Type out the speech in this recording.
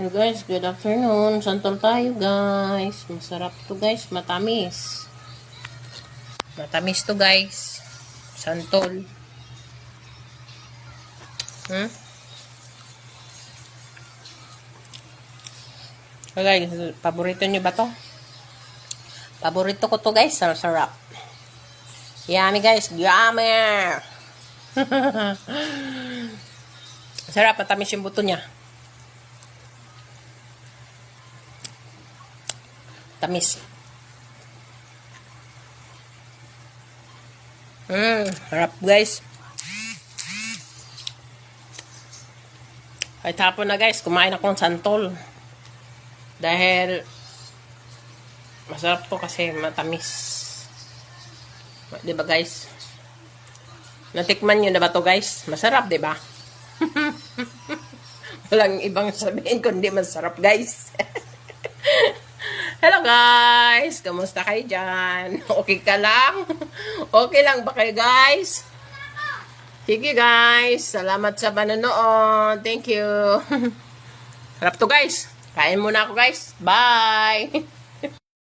Hello guys, good afternoon. Santol tayo guys. Masarap to guys, matamis. Matamis to guys. Santol. So guys, paborito nyo ba to? Paborito ko to guys, sarap. Yummy guys, yummy! Sarap, matamis yung buto niya. Tamis. Harap guys. Kahit hapon na guys, kumain akong santol. Dahil masarap to kasi matamis. Diba guys? Natikman nyo na ba to guys? Masarap diba? Walang ibang sabihin kundi masarap guys. Hello guys! Kamusta kayo dyan? Okay ka lang? Okay lang ba kayo guys? Sige guys! Salamat sa panonood. Thank you. Harap to guys. Kain muna ako guys. Bye!